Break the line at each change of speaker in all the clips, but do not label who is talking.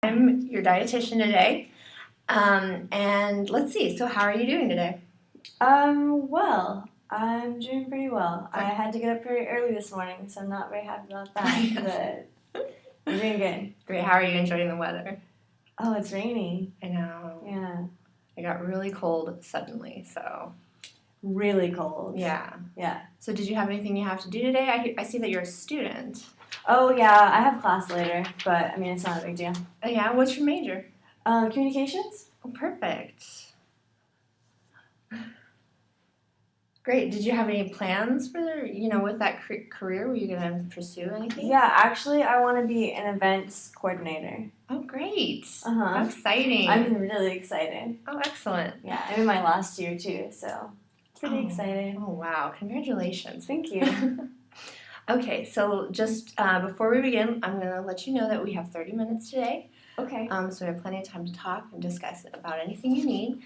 I'm your dietitian today. And let's see, so how are you doing today?
Well, I'm doing pretty well. I had to get up pretty early this morning, so I'm not very happy about that, but I'm doing good.
Great, how are you enjoying the weather?
Oh, it's rainy.
I know.
Yeah.
It got really cold suddenly, so.
Really cold.
Yeah.
Yeah.
So did you have anything you have to do today? I see that you're a student.
Oh, yeah, I have class later, but I mean, it's not a big deal.
Oh, yeah? What's your major?
Communications?
Oh, perfect. Great. Did you have any plans for, with that career? Were you going to pursue anything?
Yeah, actually, I want to be an events coordinator.
Oh, great.
Uh-huh.
How exciting.
I'm really excited.
Oh, excellent.
Yeah, I'm in my last year, too, so pretty excited.
Oh, wow. Congratulations.
Thank you.
Okay, so just before we begin, I'm going to let you know that we have 30 minutes today.
Okay.
So we have plenty of time to talk and discuss about anything you need.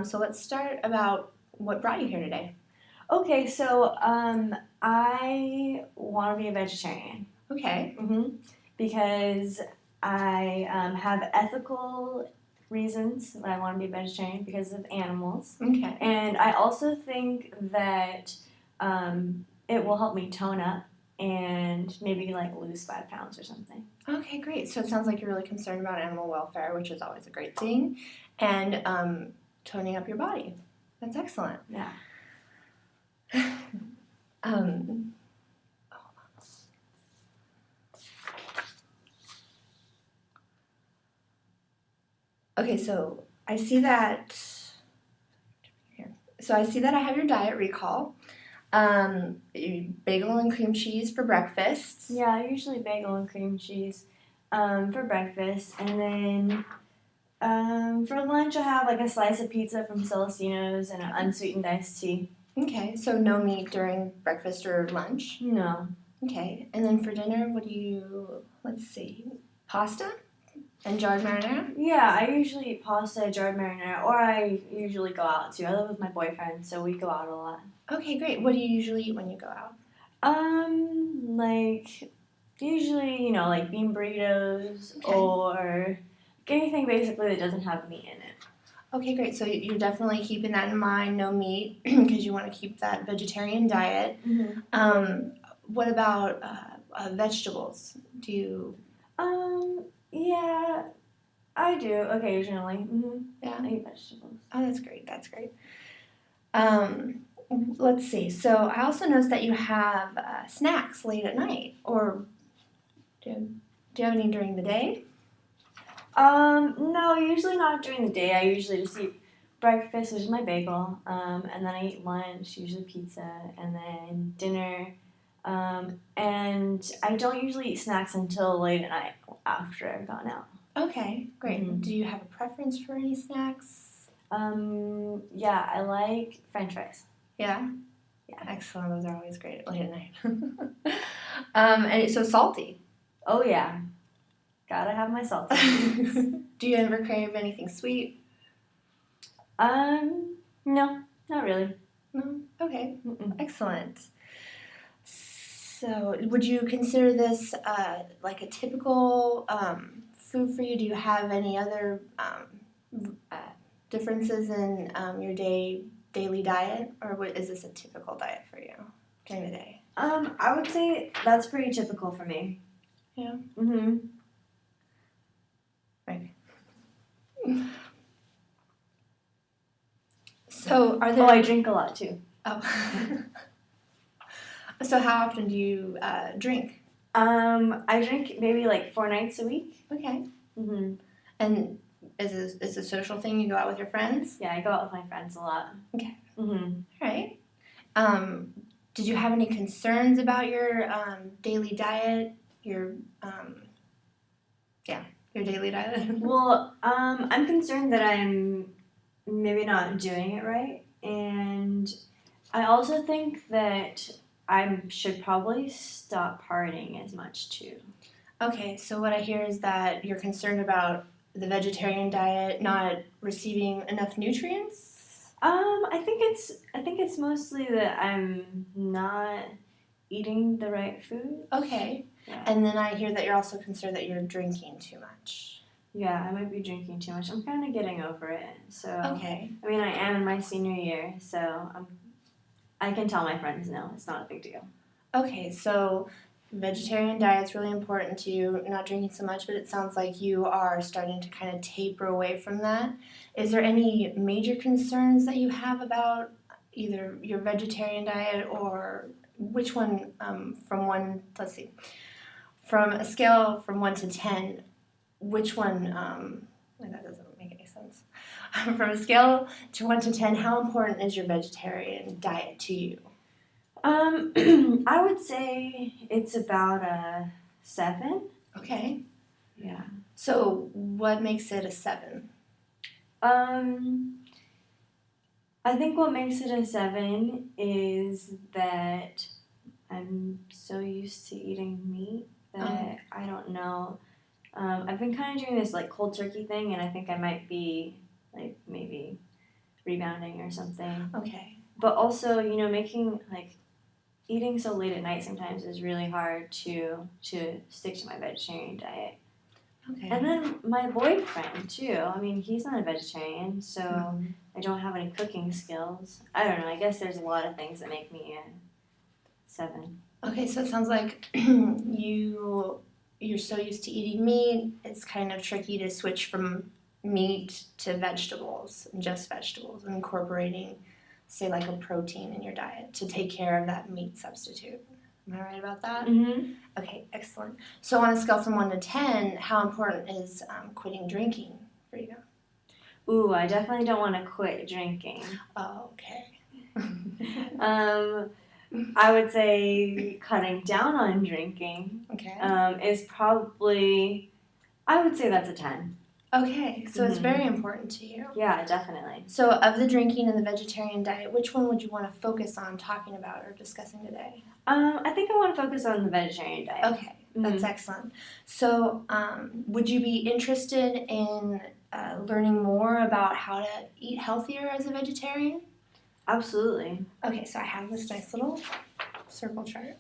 So let's start about what brought you here today.
Okay, so I want to be a vegetarian.
Okay.
Because I have ethical reasons that I want to be a vegetarian because of animals.
Okay.
And I also think that it will help me tone up and maybe like lose 5 pounds or something.
Okay, great. So it sounds like you're really concerned about animal welfare, which is always a great thing, and toning up your body. That's excellent.
Yeah.
Okay, so I see that. So I see that I have your diet recall. Bagel and cream cheese for breakfast.
Yeah, usually bagel and cream cheese for breakfast, and then for lunch I have like a slice of pizza from Celestino's and an unsweetened iced tea.
Okay, so no meat during breakfast or lunch?
No.
Okay, and then for dinner, what do you, let's see, pasta and jarred marinara?
Yeah, I usually eat pasta, jarred marinara, or I usually go out too. I live with my boyfriend, so we go out a lot.
Okay, great. What do you usually eat when you go out?
Like, usually, like bean burritos
Okay.
or anything basically that doesn't have meat in it.
Okay, great. So you're definitely keeping that in mind, no meat, because you want to keep that vegetarian diet. What about vegetables? Do you?
Yeah, I do occasionally.
Yeah.
I eat vegetables.
Oh, that's great. That's great. Let's see. So I also noticed that you have snacks late at night, or do you have any during the day?
No, usually not during the day. I usually just eat breakfast, which is my bagel, and then I eat lunch, usually pizza, and then dinner. And I don't usually eat snacks until late at night after I've gone out.
Okay, great. Do you have a preference for any snacks?
Yeah, I like French fries.
Yeah?
Yeah.
Excellent. Those are always great late at night. And it's so salty.
Oh, yeah. Gotta have my salty.
Do you ever crave anything sweet?
No, not really.
No? Okay.
Mm-mm.
Excellent. So, would you consider this like a typical food for you? Do you have any other differences in your daily diet, or is this a typical diet for you during the day?
I would say that's pretty typical for me.
Yeah. Right. So, are there?
Oh, I drink a lot too.
Oh. So how often do you drink?
I drink maybe like 4 nights a week.
Okay. And is this a social thing? You go out with your friends?
Yeah, I go out with my friends a lot.
Okay.
All
right. Did you have any concerns about your daily diet? Your daily diet?
Well, I'm concerned that I'm maybe not doing it right, and I also think that I should probably stop partying as much too.
Okay, so what I hear is that you're concerned about the vegetarian diet not receiving enough nutrients?
I think it's mostly that I'm not eating the right food.
Okay.
Yeah.
And then I hear that you're also concerned that you're drinking too much.
Yeah, I might be drinking too much. I'm kind of getting over it. So,
Okay.
I mean, I am in my senior year, so I can tell my friends no, it's not a big deal.
Okay, so vegetarian diet's really important to you. You're not drinking so much, but it sounds like you are starting to kind of taper away from that. Is there any major concerns that you have about either your vegetarian diet or which one from one, let's see, from a scale from 1 to 10, which one, that doesn't make any sense. From a scale to 1 to 10, how important is your vegetarian diet to you?
I would say it's about a 7.
Okay.
Yeah.
So what makes it a 7?
I think what makes it a 7 is that I'm so used to eating meat that I don't know. I've been kind of doing this like cold turkey thing, and I think I might be like maybe rebounding or something.
Okay.
But also, making like eating so late at night sometimes is really hard to stick to my vegetarian diet.
Okay.
And then my boyfriend too. I mean, he's not a vegetarian, so I don't have any cooking skills. I don't know. I guess there's a lot of things that make me a 7.
Okay, so it sounds like you're so used to eating meat, it's kind of tricky to switch from meat to vegetables, and just vegetables, and incorporating, say, like a protein in your diet to take care of that meat substitute. Am I right about that?
Mm-hmm.
Okay, excellent. So on a scale from 1 to 10, how important is quitting drinking for you?
Ooh, I definitely don't want to quit drinking.
Oh, okay.
I would say cutting down on drinking
Okay.
is probably, I would say that's a 10.
Okay, so it's very important to you.
Yeah, definitely.
So of the drinking and the vegetarian diet, which one would you want to focus on talking about or discussing today?
I think I want to focus on the vegetarian diet.
Okay, that's excellent. So would you be interested in learning more about how to eat healthier as a vegetarian?
Absolutely.
Okay, so I have this nice little circle chart.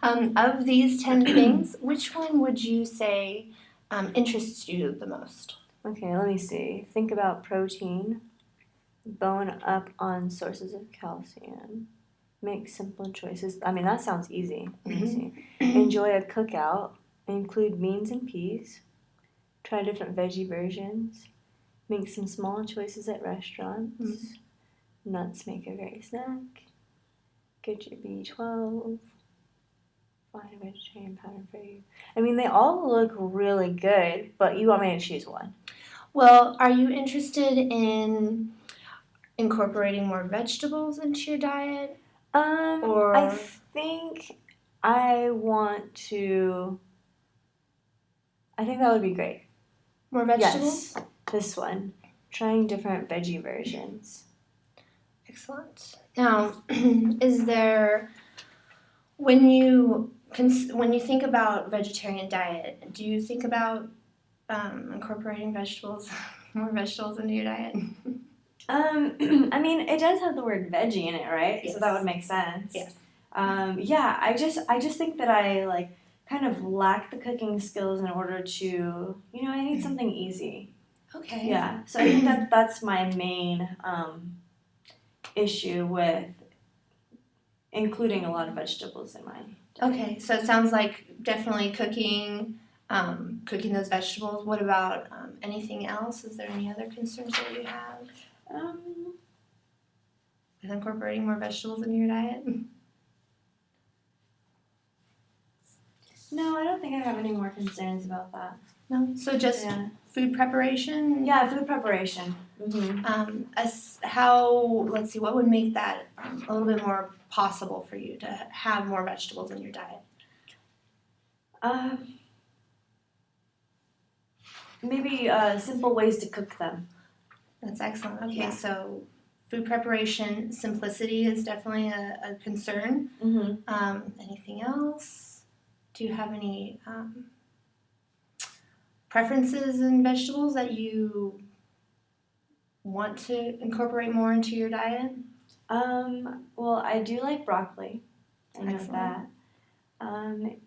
Of these 10 things, which one would you say interests you the most?
Okay, let me see. Think about protein. Bone up on sources of calcium. Make simple choices. I mean, that sounds easy. Let me see. Enjoy a cookout. Include beans and peas. Try different veggie versions. Make some small choices at restaurants. Nuts make a great snack. Get your B12. Find a vegetarian pattern for you. I mean, they all look really good, but you want me to choose one.
Well, are you interested in incorporating more vegetables into your diet?
I think I want to. I think that would be great.
More vegetables?
Yes, this one. Trying different veggie versions.
Excellent. Now, is there when you think about vegetarian diet, do you think about incorporating more vegetables into your diet?
I mean, it does have the word veggie in it, right?
Yes.
So that would make sense.
Yes.
Yeah, I just think that I like kind of lack the cooking skills in order to, I need something easy.
Okay.
Yeah, so I think that's my main issue with including a lot of vegetables in my diet.
Okay, so it sounds like definitely cooking those vegetables. What about anything else? Is there any other concerns that you have with incorporating more vegetables into your diet?
No, I don't think I have any more concerns about that.
No? So just food preparation?
Yeah, food preparation.
Let's see, what would make that a little bit more possible for you to have more vegetables in your diet?
Maybe simple ways to cook them.
That's excellent. Okay,
Yeah.
so food preparation, simplicity is definitely a concern. Anything else? Do you have any preferences in vegetables that you want to incorporate more into your diet?
Well, I do like broccoli. I know
Excellent.
that.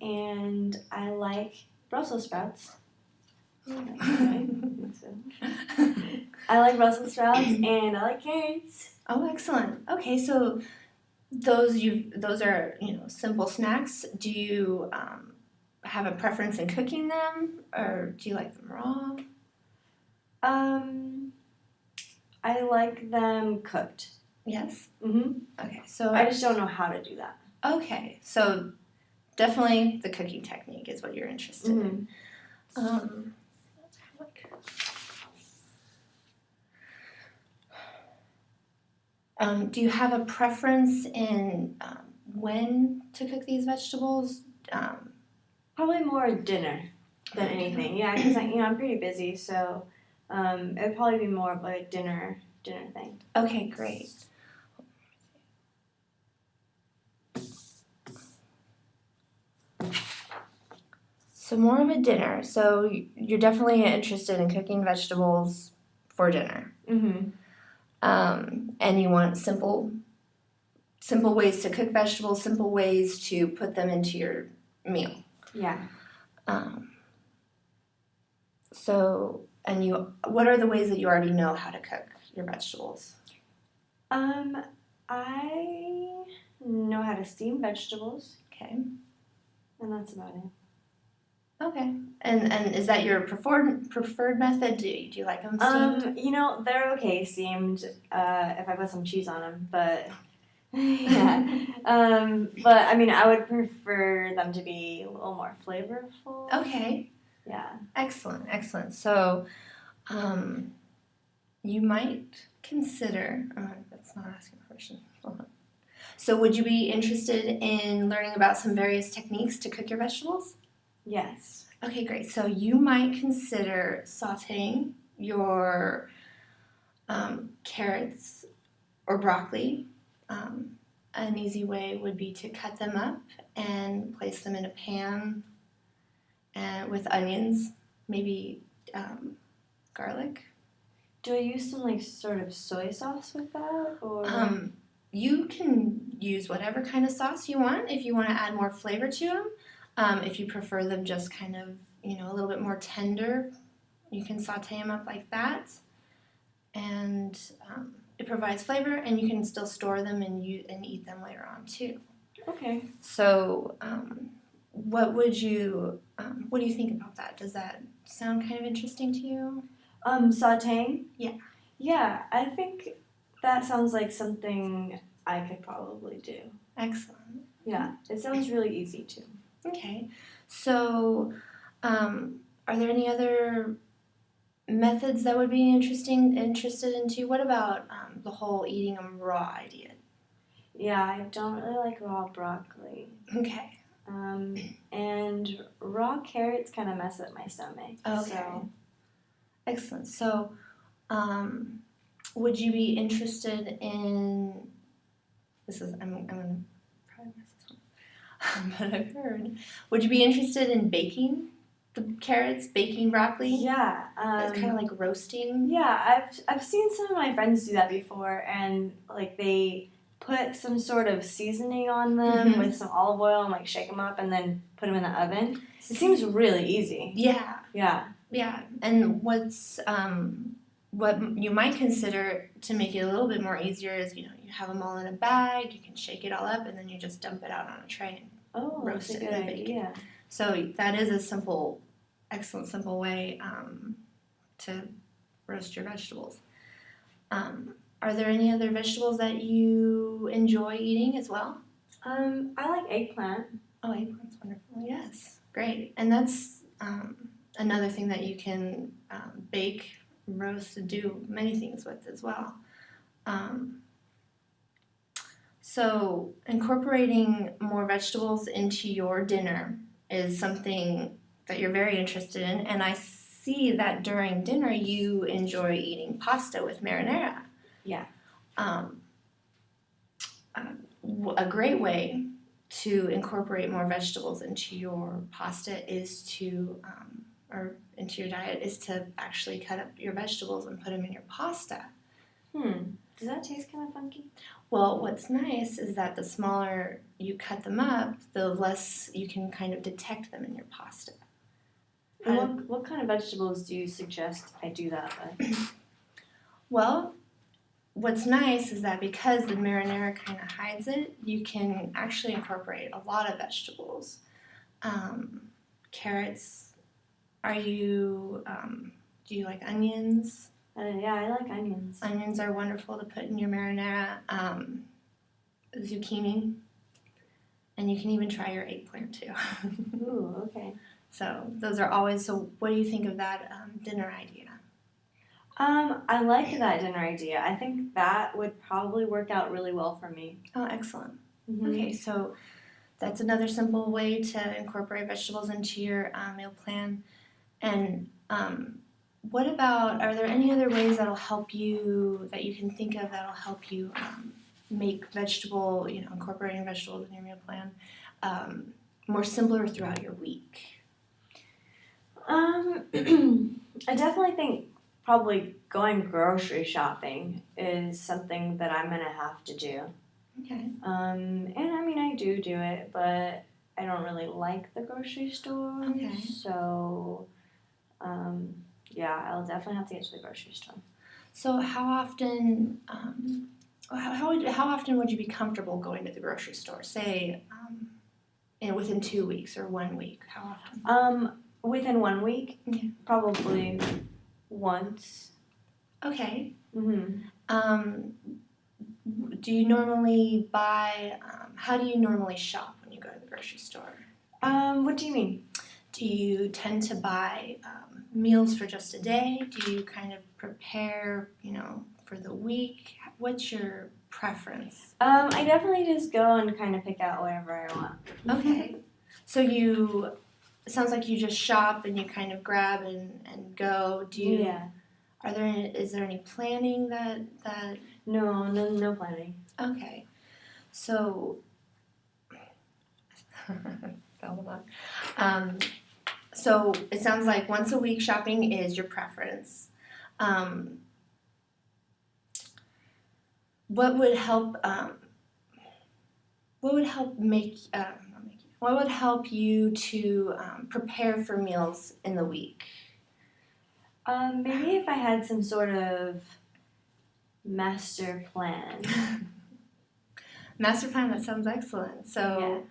And I like Brussels sprouts. I like Brussels sprouts and I like carrots.
Oh, excellent. Okay, so those are simple snacks. Do you have a preference in cooking them, or do you like them raw?
I like them cooked.
Yes.
Mhm.
Okay, so
I just don't know how to do that.
okay, so definitely the cooking technique is what you're interested in. Um, do you have a preference in when to cook these vegetables?
Probably more dinner than anything. Yeah, because I'm pretty busy, so it'd probably be more of a dinner thing.
Okay, great. So more of a dinner. So you're definitely interested in cooking vegetables for dinner.
Mhm.
And you want simple ways to cook vegetables, simple ways to put them into your meal.
Yeah.
What are the ways that you already know how to cook your vegetables?
I know how to steam vegetables,
Okay.
and that's about it.
Okay. And is that your preferred method? Do you like them steamed?
They're okay steamed if I put some cheese on them, but yeah. But I mean, I would prefer them to be a little more flavorful.
Okay.
Yeah.
Excellent, excellent. So, you might consider. That's not asking a question. Hold on. So, would you be interested in learning about some various techniques to cook your vegetables?
Yes.
Okay, great. So, you might consider sautéing your carrots or broccoli. An easy way would be to cut them up and place them in a pan and with onions, maybe garlic.
Do I use some sort of soy sauce with that, or?
You can use whatever kind of sauce you want if you want to add more flavor to them. If you prefer them just kind of a little bit more tender, you can saute them up like that, and it provides flavor, and you can still store them and eat them later on too.
Okay.
So, what do you think about that? Does that sound kind of interesting to you?
Sauteing?
Yeah.
Yeah, I think that sounds like something I could probably do.
Excellent.
Yeah, it sounds really easy too.
Okay. So, are there any other methods that would be interested in too? What about the whole eating them raw idea?
Yeah, I don't really like raw broccoli.
Okay.
And raw carrots kind of mess up my stomach.
Okay.
So.
Excellent. So, would you be interested in? I'm gonna probably mess this one. But I've heard. Would you be interested in baking the carrots, baking broccoli?
Yeah.
It's kind of like roasting.
Yeah, I've seen some of my friends do that before, and they put some sort of seasoning on them with some olive oil and shake them up and then put them in the oven. It seems really easy.
Yeah.
Yeah.
Yeah. And what you might consider to make it a little bit more easier is you have them all in a bag. You can shake it all up and then you just dump it out on a tray and roast it
that's a
and
good
bake it.
idea.
So that is a excellent simple way to roast your vegetables. Are there any other vegetables that you enjoy eating as well?
I like eggplant.
Oh, eggplant's wonderful. Yes, great. And that's another thing that you can bake, roast, do many things with as well. So incorporating more vegetables into your dinner is something that you're very interested in, and I see that during dinner you enjoy eating pasta with marinara.
Yeah.
A great way to incorporate more vegetables into your pasta is or into your diet is to actually cut up your vegetables and put them in your pasta.
Does that taste kind of funky?
Well, what's nice is that the smaller you cut them up, the less you can kind of detect them in your pasta.
And what kind of vegetables do you suggest I do that with?
Well, what's nice is that because the marinara kind of hides it, you can actually incorporate a lot of vegetables. Carrots. Do you like onions?
Yeah, I like onions.
Onions are wonderful to put in your marinara. Zucchini. And you can even try your eggplant too.
Ooh, okay.
So those are always, so what do you think of that dinner idea?
I like that dinner idea. I think that would probably work out really well for me.
Oh, excellent.
Mm-hmm.
Okay, so that's another simple way to incorporate vegetables into your meal plan. And what about, are there any other ways that'll help you, that you can think of that'll help you make incorporating vegetables in your meal plan more simpler throughout your week?
I definitely think probably going grocery shopping is something that I'm gonna have to do.
Okay.
And I mean I do it, but I don't really like the grocery store.
Okay.
So, yeah, I'll definitely have to get to the grocery store.
So how often, how often would you be comfortable going to the grocery store? Say, within 2 weeks or 1 week. How often?
Within 1 week,
Okay.
probably once.
Okay.
Mm-hmm.
Do you normally buy? How do you normally shop when you go to the grocery store?
What do you mean?
Do you tend to buy meals for just a day? Do you kind of prepare, for the week? What's your preference?
I definitely just go and kind of pick out whatever I want.
Okay. So it sounds like you just shop and you kind of grab and go.
Yeah.
Is there any planning that?
No planning.
Okay. So. So it sounds like once a week shopping is your preference. What would help? What would help what would help you to prepare for meals in the week?
Maybe if I had some sort of master plan.
Master plan, that sounds excellent. So,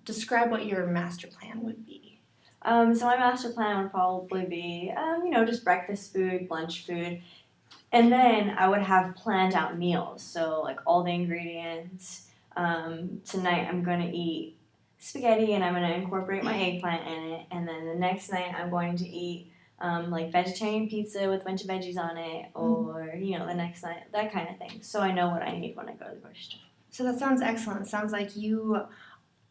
describe what your master plan would be.
So my master plan would probably be, just breakfast food, lunch food, and then I would have planned out meals. So like all the ingredients. Tonight I'm going to eat spaghetti and I'm going to incorporate my eggplant in it. And then the next night I'm going to eat like vegetarian pizza with a bunch of veggies on it, or the next night, that kind of thing. So I know what I need when I go to the grocery store.
So that sounds excellent. It sounds like you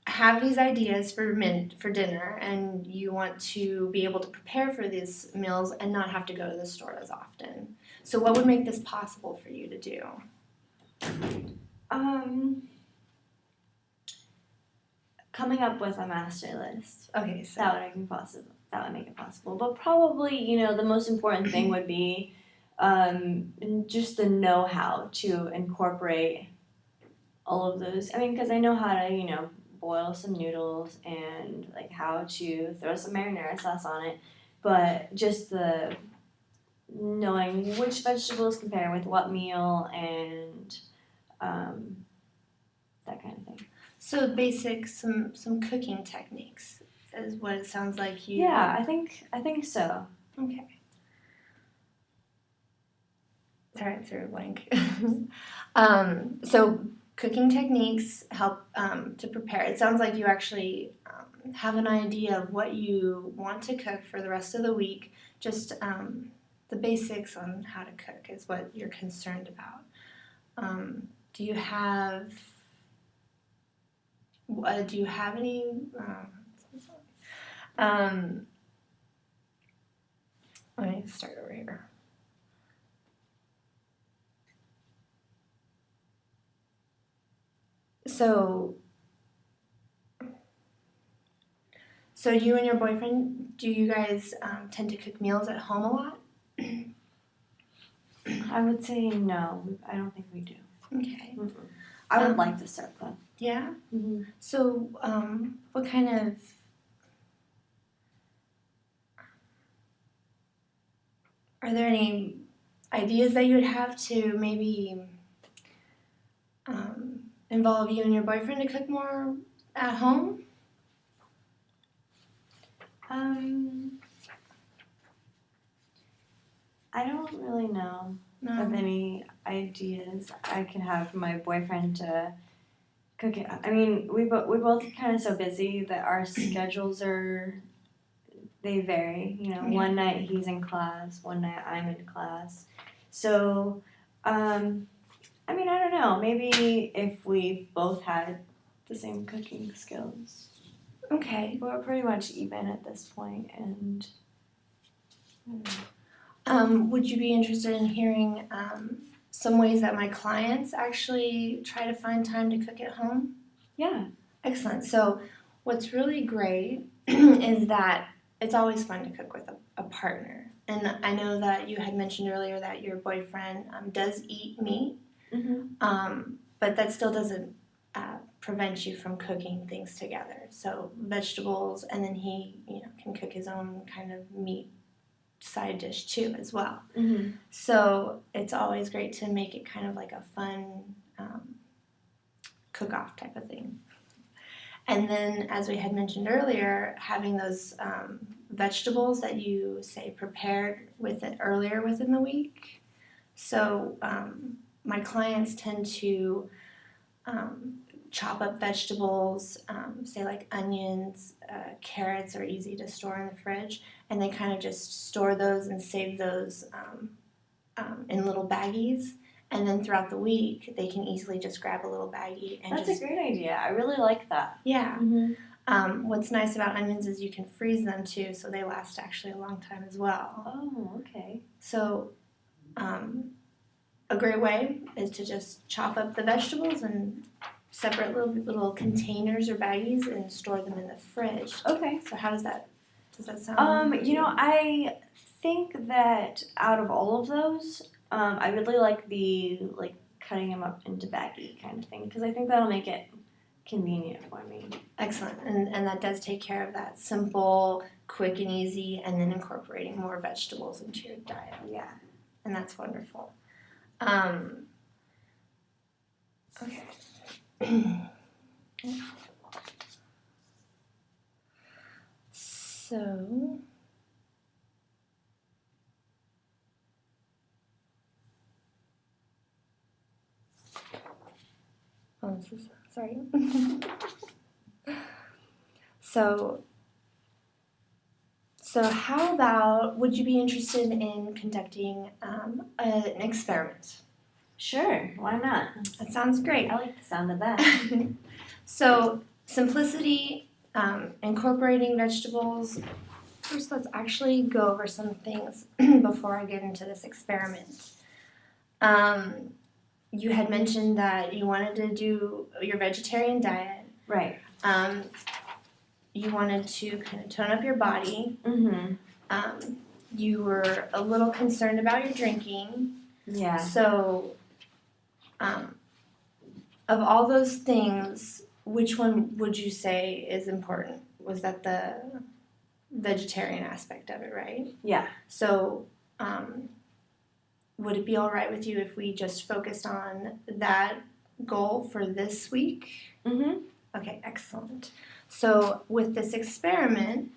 have these ideas for dinner, and you want to be able to prepare for these meals and not have to go to the store as often. So what would make this possible for you to do?
Coming up with a master list.
Okay, so
that would make it possible. But probably, the most important thing would be just the know-how to incorporate all of those. I mean, because I know how to, boil some noodles and like how to throw some marinara sauce on it, but just the knowing which vegetables compare with what meal and that kind of thing.
So basic, some cooking techniques is what it sounds like you.
Yeah, I think so.
Okay. Sorry, I threw a blank. So cooking techniques help to prepare. It sounds like you actually have an idea of what you want to cook for the rest of the week. Just the basics on how to cook is what you're concerned about. Do you have any? Let me start over here. So you and your boyfriend, do you guys tend to cook meals at home a lot?
I would say no. I don't think we do.
Okay.
Mm-mm. I would like to start though.
Yeah?
Mm-hmm.
So what kind of Are there any ideas that you would have to maybe involve you and your boyfriend to cook more at home?
I don't really know
No.
of any ideas I could have for my boyfriend to cook it. I mean, we both kind of so busy that our schedules they vary. You know,
Yeah.
one night he's in class, one night I'm in class. So, I mean, I don't know. Maybe if we both had the same cooking skills.
Okay.
We're pretty much even at this point, and I don't know.
Would you be interested in hearing some ways that my clients actually try to find time to cook at home?
Yeah.
Excellent. So, what's really great is that it's always fun to cook with a partner. And I know that you had mentioned earlier that your boyfriend does eat meat, but that still doesn't prevent you from cooking things together. So, vegetables, and then he can cook his own kind of meat side dish too as well. So it's always great to make it kind of like a fun cook-off type of thing. And then, as we had mentioned earlier, having those vegetables that you say prepared with it earlier within the week. So my clients tend to chop up vegetables, say like onions, carrots are easy to store in the fridge, and they kind of just store those and save those in little baggies. And then throughout the week, they can easily just grab a little baggie and
That's a great idea. I really like that.
Yeah. What's nice about onions is you can freeze them too, so they last actually a long time as well.
Oh, okay.
So a great way is to just chop up the vegetables and separate little containers or baggies and store them in the fridge.
Okay.
So how does that sound?
I think that out of all of those, I really like the cutting them up into baggy kind of thing because I think that'll make it convenient for me.
Excellent, and that does take care of that simple, quick and easy, and then incorporating more vegetables into your diet.
Yeah,
and that's wonderful. Okay. So. Oh, this is, sorry. So how about, would you be interested in conducting an experiment?
Sure, why not?
That sounds great.
I like the sound of that.
So simplicity, incorporating vegetables. First, let's actually go over some things before I get into this experiment. You had mentioned that you wanted to do your vegetarian diet.
Right.
You wanted to kind of tone up your body. You were a little concerned about your drinking.
Yeah.
So, of all those things, which one would you say is important? Was that the vegetarian aspect of it, right?
Yeah.
So, would it be all right with you if we just focused on that goal for this week? Okay, excellent. So with this experiment,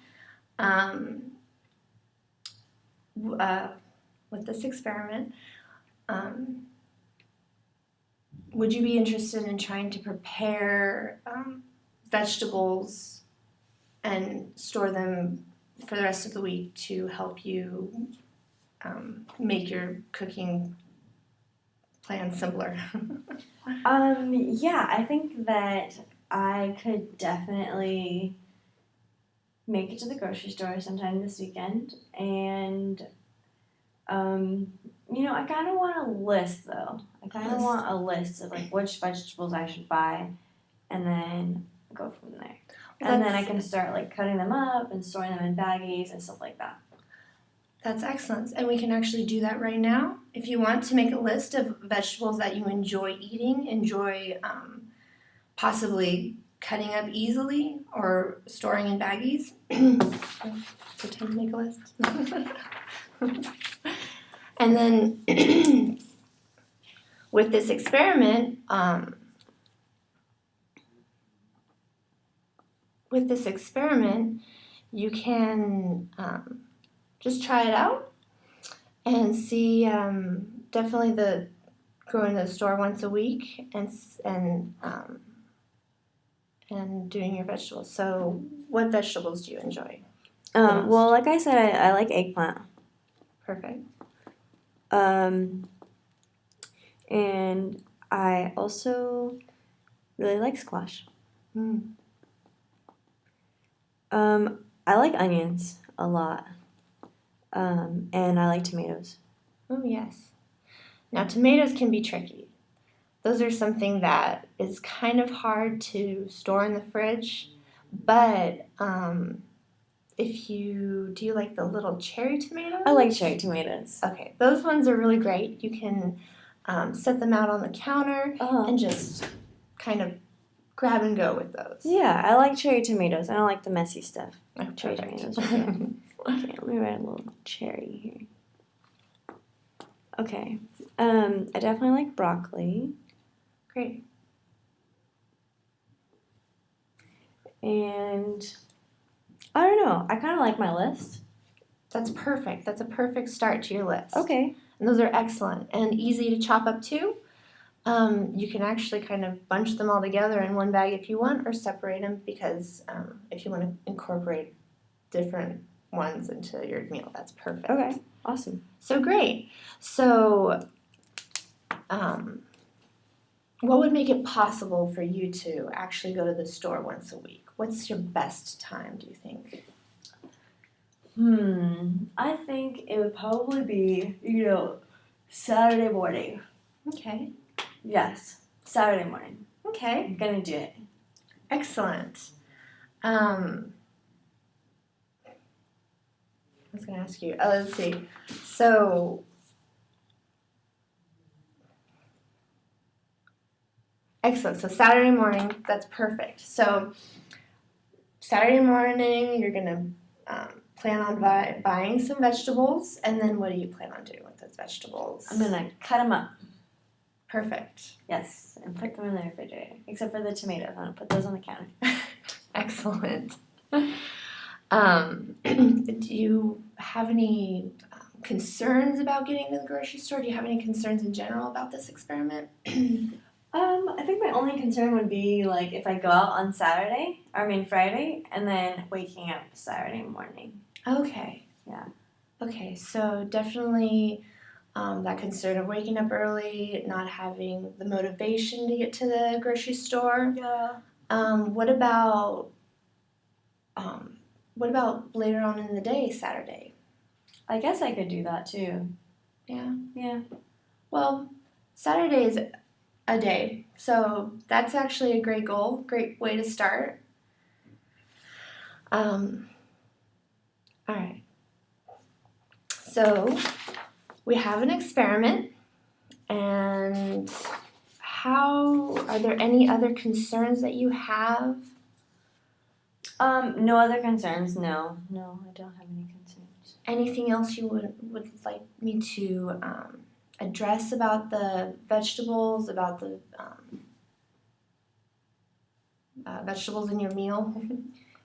would you be interested in trying to prepare vegetables and store them for the rest of the week to help you make your cooking plan simpler?
Yeah, I think that I could definitely make it to the grocery store sometime this weekend. And, I kind of want a list, though. I kind of want a list of, which vegetables I should buy and then go from there. And then I can start, cutting them up and storing them in baggies and stuff like that.
That's excellent. And we can actually do that right now. If you want to make a list of vegetables that you enjoy eating, enjoy possibly cutting up easily or storing in baggies. Pretend to make a list. And then with this experiment, you can just try it out and see. Definitely going to the store once a week and doing your vegetables. So, what vegetables do you enjoy?
Well, like I said, I like eggplant.
Perfect.
And I also really like squash.
Mm.
I like onions a lot. And I like tomatoes.
Oh, yes. Now, tomatoes can be tricky. Those are something that is kind of hard to store in the fridge, but if you do you like the little cherry tomatoes?
I like cherry tomatoes.
Okay, those ones are really great. You can set them out on the counter and just kind of grab and go with those.
Yeah, I like cherry tomatoes. I don't like the messy stuff.
Oh,
Cherry tomatoes. Okay, let me write a little cherry here. Okay. I definitely like broccoli.
Great.
And I don't know. I kind of like my list.
That's perfect. That's a perfect start to your list.
Okay.
And those are excellent and easy to chop up too. You can actually kind of bunch them all together in one bag if you want, or separate them because if you want to incorporate different ones into your meal, that's perfect.
Okay. Awesome.
So great. So, what would make it possible for you to actually go to the store once a week? What's your best time, do you think?
I think it would probably be, Saturday morning.
Okay.
Yes, Saturday morning.
Okay.
I'm gonna do it.
Excellent. I was going to ask you. Let's see. So, excellent. So Saturday morning, that's perfect. So Saturday morning, you're going to plan on buying some vegetables, and then what do you plan on doing with those vegetables?
I'm gonna cut them up.
Perfect.
Yes, and put them in the refrigerator. Except for the tomatoes. I'm gonna put those on the counter.
Excellent. Do you have any concerns about getting to the grocery store? Do you have any concerns in general about this experiment?
I think my only concern would be like if I go out on Friday, and then waking up Saturday morning.
Okay.
Yeah.
Okay, so definitely that concern of waking up early, not having the motivation to get to the grocery store.
Yeah.
What about later on in the day, Saturday?
I guess I could do that too.
Yeah.
Yeah.
Well, Saturday is a day, so that's actually a great goal, great way to start. All right. So we have an experiment, and are there any other concerns that you have?
No other concerns. No, I don't have any concerns.
Anything else you would like me to address about the vegetables, about the vegetables in your meal?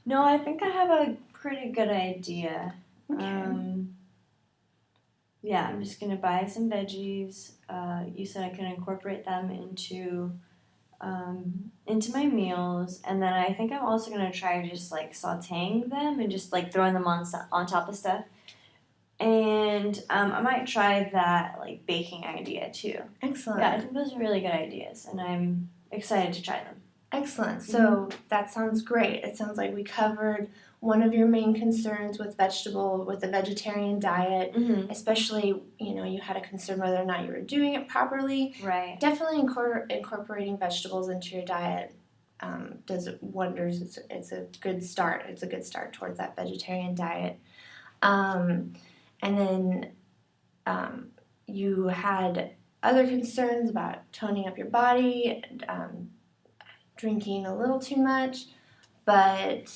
No, I think I have a pretty good idea.
Okay.
Yeah, I'm just gonna buy some veggies. You said I can incorporate them into my meals, and then I think I'm also gonna try just like sautéing them and just like throwing them on top of stuff. And I might try that like baking idea too.
Excellent.
Yeah, I think those are really good ideas, and I'm excited to try them.
Excellent. So that sounds great. It sounds like we covered one of your main concerns with the vegetarian diet, especially, you had a concern whether or not you were doing it properly.
Right.
Definitely incorporating vegetables into your diet does wonders. It's a good start. It's a good start towards that vegetarian diet. And then you had other concerns about toning up your body, drinking a little too much, but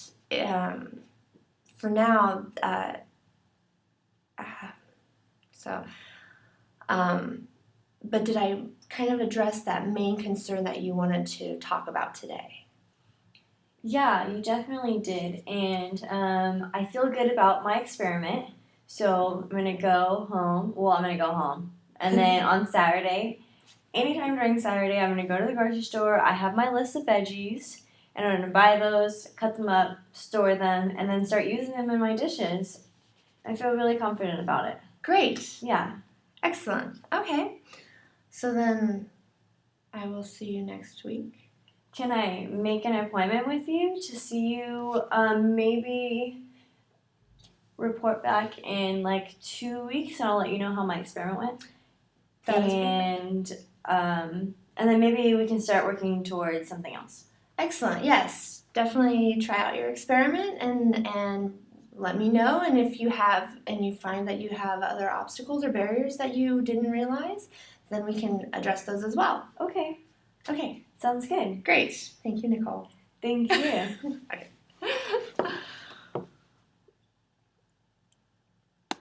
for now, so But did I kind of address that main concern that you wanted to talk about today?
Yeah, you definitely did. And I feel good about my experiment. So I'm going to go home. Well, I'm going to go home. And then on Saturday, anytime during Saturday, I'm going to go to the grocery store. I have my list of veggies. And I'm going to buy those, cut them up, store them, and then start using them in my dishes. I feel really confident about it.
Great.
Yeah.
Excellent. Okay. So then I will see you next week.
Can I make an appointment with you to see you maybe report back in like 2 weeks and I'll let you know how my experiment went?
That is perfect.
And then maybe we can start working towards something else.
Excellent. Yes. Definitely try out your experiment and let me know. And if you find that you have other obstacles or barriers that you didn't realize, then we can address those as well.
Okay.
Okay.
Sounds good.
Great. Thank you, Nicole.
Thank you.
Okay.